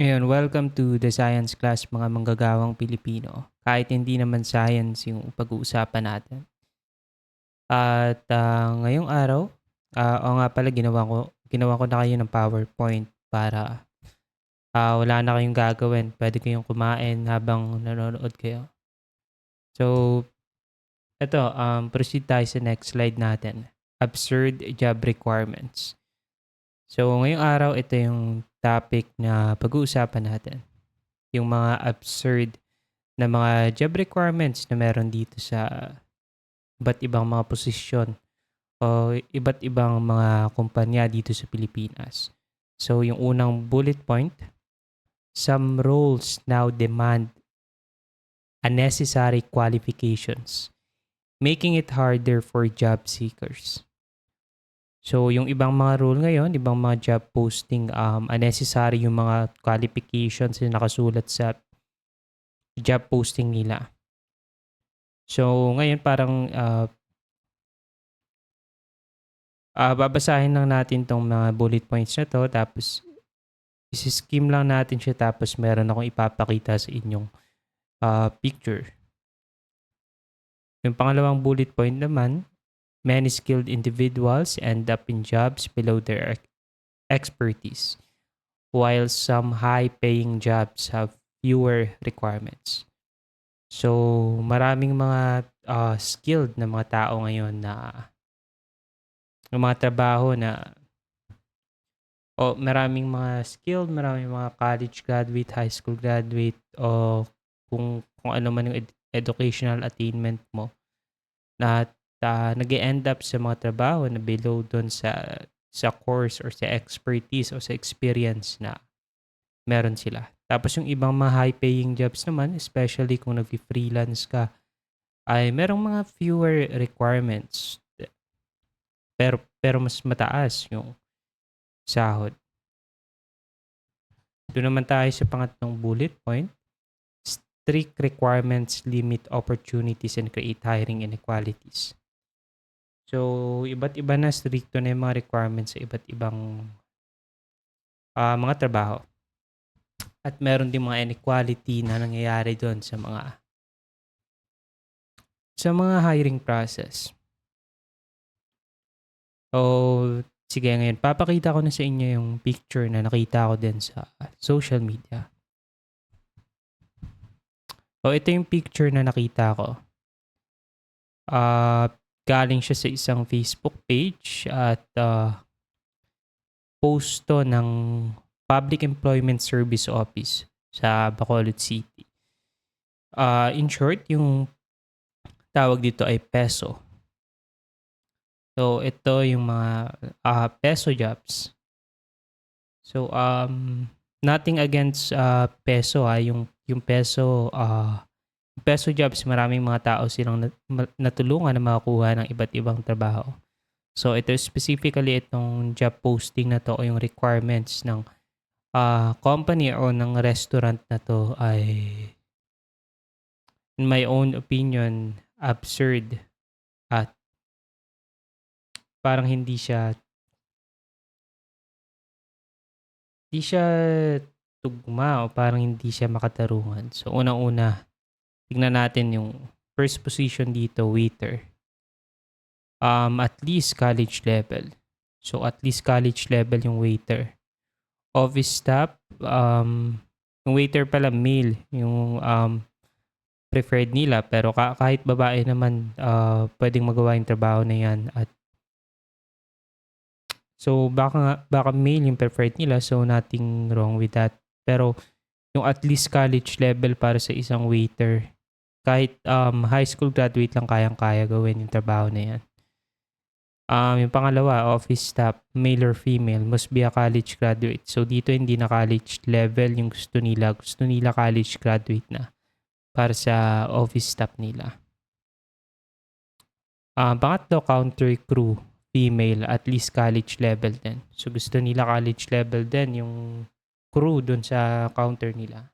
Ayun, welcome to the science class mga manggagawang Pilipino. Kahit hindi naman science yung pag-uusapan natin. At ngayong araw, o nga pala ginawa ko na kayo ng PowerPoint para wala na kayong gagawin. Pwede kayong kumain habang nanonood kayo. So, proceed tayo sa next slide natin. Absurd job requirements. So, ngayong araw, ito yung topic na pag-uusapan natin. Yung mga absurd na mga job requirements na meron dito sa iba't ibang mga posisyon o iba't ibang mga kumpanya dito sa Pilipinas. So yung unang bullet point, some roles now demand unnecessary qualifications, making it harder for job seekers. So yung ibang mga role ngayon, ibang mga job posting, unnecessary yung mga qualifications na nakasulat sa job posting nila. So ngayon parang babasahin lang natin tong mga bullet points na 'to tapos isi-skim lang natin siya tapos meron akong ipapakita sa inyong, picture. Yung pangalawang bullet point naman, many skilled individuals end up in jobs below their expertise, while some high-paying jobs have fewer requirements. So, maraming mga, skilled na mga tao ngayon na yung mga trabaho na maraming mga skilled, maraming mga college graduate, high school graduate, o kung ano man yung educational attainment mo na nag-e-end up sa mga trabaho na below dun sa course or sa expertise o sa experience na meron sila. Tapos yung ibang mga high-paying jobs naman, especially kung nag-freelance ka, ay merong mga fewer requirements pero mas mataas yung sahod. Doon naman tayo sa pangatlong bullet point. Strict requirements limit opportunities and create hiring inequalities. So, iba't iba na stricto na yung mga requirements sa iba't ibang mga trabaho. At meron din mga inequality na nangyayari doon sa mga hiring process. So, sige ngayon, papakita ko na sa inyo yung picture na nakita ko din sa social media. So, ito yung picture na nakita ko. Galing siya sa isang Facebook page at post to ng Public Employment Service Office sa Bacolod City. In short, yung tawag dito ay peso. So, ito yung mga peso jobs. So, nothing against peso yung peso jobs, maraming mga tao silang natulungan na makakuha ng iba't ibang trabaho. So, ito specifically itong job posting na to o yung requirements ng company o ng restaurant na to ay, in my own opinion, absurd at parang hindi siya tugma o parang hindi siya makatarungan. So, unang-una, tignan natin yung first position dito, waiter. At least college level. So, at least college level yung waiter. Office staff, yung waiter pala male, yung preferred nila. Pero kahit babae naman, pwedeng magawa yung trabaho na yan. At so, baka male yung preferred nila, so nothing wrong with that. Pero yung at least college level para sa isang waiter, kahit high school graduate lang kayang-kaya gawin yung trabaho na yan. Yung pangalawa, office staff, male or female, must be a college graduate. So dito hindi na college level yung gusto nila. Gusto nila college graduate na para sa office staff nila. Pangatlo, counter crew, female, at least college level din. So gusto nila college level din yung crew dun sa counter nila.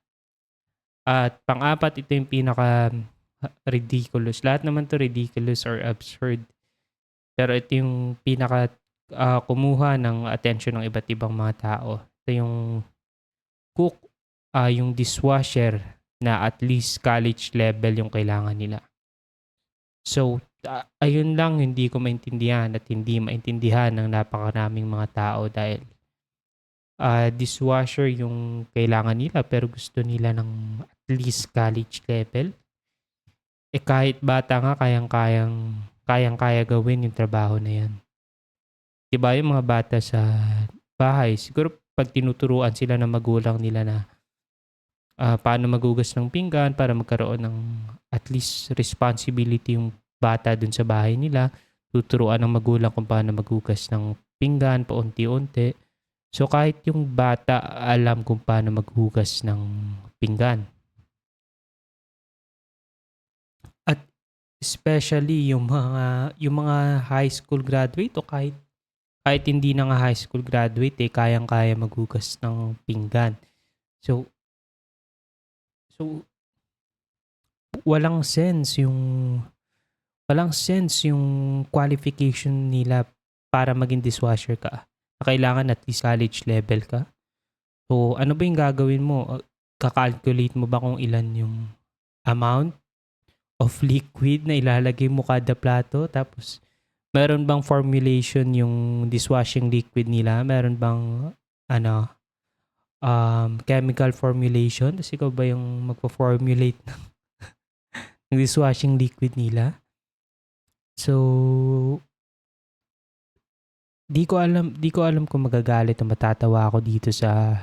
At pang-apat, ito yung pinaka ridiculous. Lahat naman to ridiculous or absurd. Pero ito yung pinaka kumuha ng attention ng iba't ibang mga tao. Ito yung cook yung dishwasher na at least college level yung kailangan nila. So, ayun lang hindi ko maintindihan at hindi maintindihan ng napakaraming mga tao dahil dishwasher yung kailangan nila pero gusto nila ng at least college level. Kahit bata nga kayang-kaya gawin yung trabaho na yan. 'Di ba yung mga bata sa bahay siguro 'pag tinuturuan sila ng magulang nila na, paano maghugas ng pinggan para magkaroon ng at least responsibility yung bata dun sa bahay nila, tuturuan ng magulang kung paano maghugas ng pinggan paunti-unti. So, kahit yung bata alam kung paano maghugas ng pinggan. At especially yung mga high school graduate o kahit hindi na nga high school graduate, kayang-kaya maghugas ng pinggan. So so walang sense yung qualification nila para maging dishwasher ka. Kailangan at least college level ka. So, ano ba yung gagawin mo? Ka-calculate mo ba kung ilan yung amount of liquid na ilalagay mo kada plato? Tapos, meron bang formulation yung dishwashing liquid nila? Meron bang chemical formulation? Tapos ikaw ba yung magpo-formulate ng dishwashing liquid nila? So, di ko alam kung magagalit o matatawa ako dito sa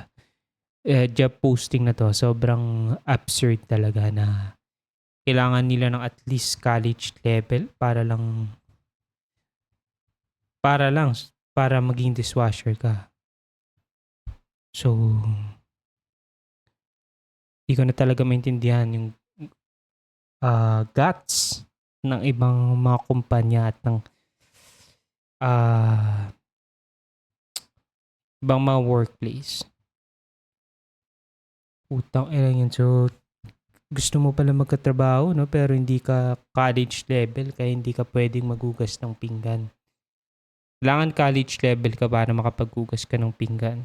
job posting na to. Sobrang absurd talaga na kailangan nila ng at least college level para maging dishwasher ka. So, di ko na talaga maintindihan yung guts ng ibang mga kumpanya at ng ibang mga workplace. Utang ina yun. So, gusto mo pala magkatrabaho, no? Pero hindi ka college level kaya hindi ka pwedeng maghugas ng pinggan. Kailangan college level ka para makapaghugas ka ng pinggan.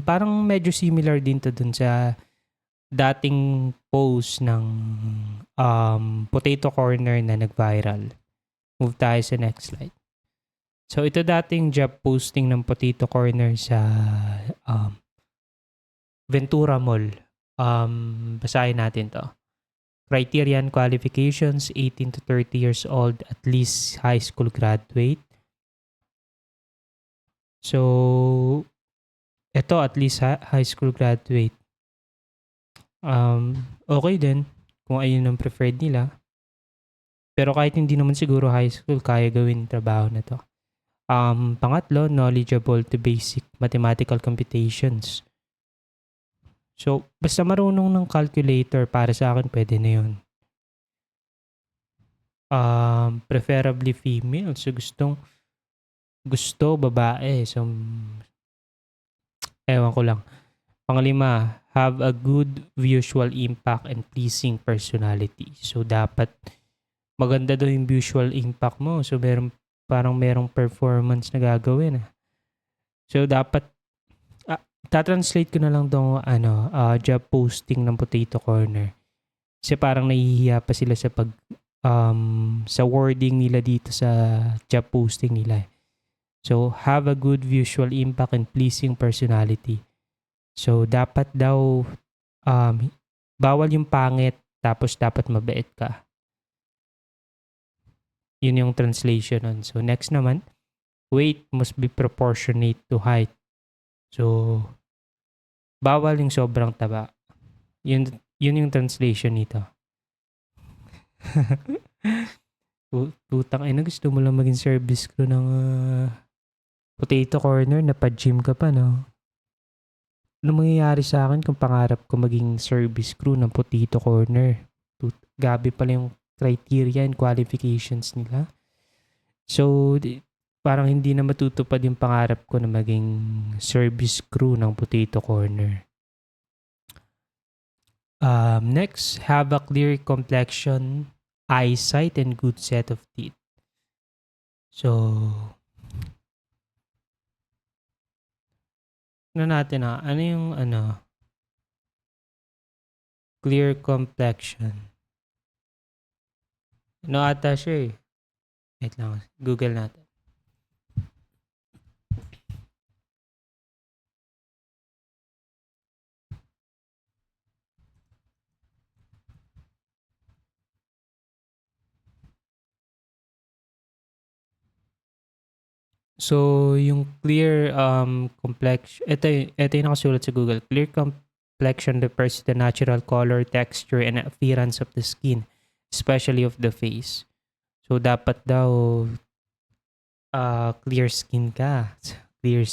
Parang medyo similar din to dun sa dating post ng potato corner na nag-viral. Move tayo sa next slide. So, ito dating job posting ng potato corner sa Ventura Mall. Basahin natin to. Criterion qualifications, 18 to 30 years old, at least high school graduate. So, ito at least high school graduate. Okay din kung ayun ang preferred nila. Pero kahit hindi naman siguro high school, kaya gawin trabaho na to. Pangatlo, knowledgeable to basic mathematical computations. So, basta marunong ng calculator, para sa akin, pwede na yun. Preferably female. So, gusto babae. So, ewan ko lang. Panglima, have a good visual impact and pleasing personality. So, dapat maganda daw yung visual impact mo. So, merong performance na gagawin. So, dapat tatranslate ko na lang tong job posting ng Potato Corner. Kasi parang nahihiya pa sila sa sa wording nila dito sa job posting nila. So, have a good visual impact and pleasing personality. So, dapat daw bawal yung pangit tapos dapat mabait ka. Yun yung translation nun. So, next naman, weight must be proportionate to height. So, bawal yung sobrang taba. Yun yung translation nito. Putang ina, gusto mo lang maging service crew ng Potato Corner, napa-gym ka pa, no? Ano mangyayari sa akin kung pangarap ko maging service crew ng Potato Corner? Gabi pala yung criteria and qualifications nila. So, parang hindi na matutupad yung pangarap ko na maging service crew ng Potato Corner. Next, have a clear complexion, eyesight, and good set of teeth. So, Ano natin ano yung clear complexion. Ano ata siya eh. Wait lang, Google natin. So, yung clear complexion, ito yung nakasulat sa Google. Clear complexion refers to the natural color, texture, and appearance of the skin, especially of the face. So, dapat daw clear skin ka. Clear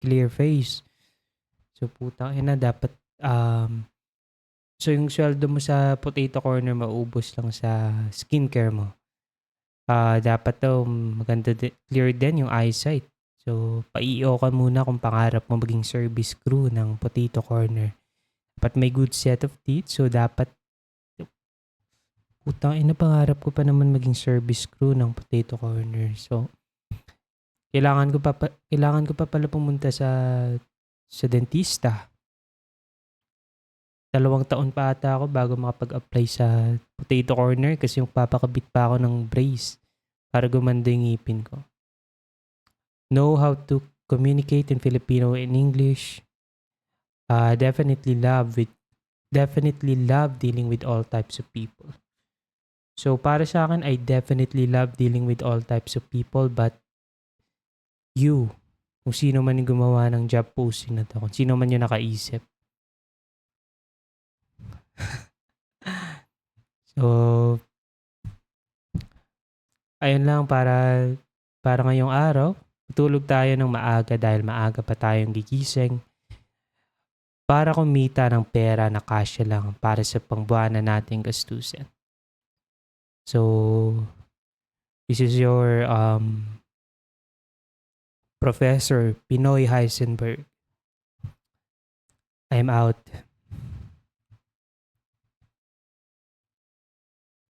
clear face. So, putang ina, dapat so yung sweldo mo sa potato corner maubos lang sa skincare mo. Dapat daw maganda clear din yung eyesight. So, pa-EO ka muna kung pangarap mo maging service crew ng Potato Corner. Dapat may good set of teeth. So, dapat putang ina, pangarap ko pa naman maging service crew ng Potato Corner. So, kailangan ko pa pala pumunta sa dentista. 2 taon pa ata ako bago makapag-apply sa Potato Corner kasi yung papakabit pa ako ng brace para gumanda yung ngipin ko. Know how to communicate in Filipino and English. Definitely love dealing with all types of people. So para sa akin, I definitely love dealing with all types of people, but kung sino man yung gumawa ng job posting na to, kung sino man yung nakaisip. So, ayun lang para ngayong araw. Tulog tayo ng maaga dahil maaga pa tayong gigising para kumita ng pera na kasya lang para sa pangbuwanan nating gastusin. So, this is your Professor Pinoy Heisenberg. I'm out.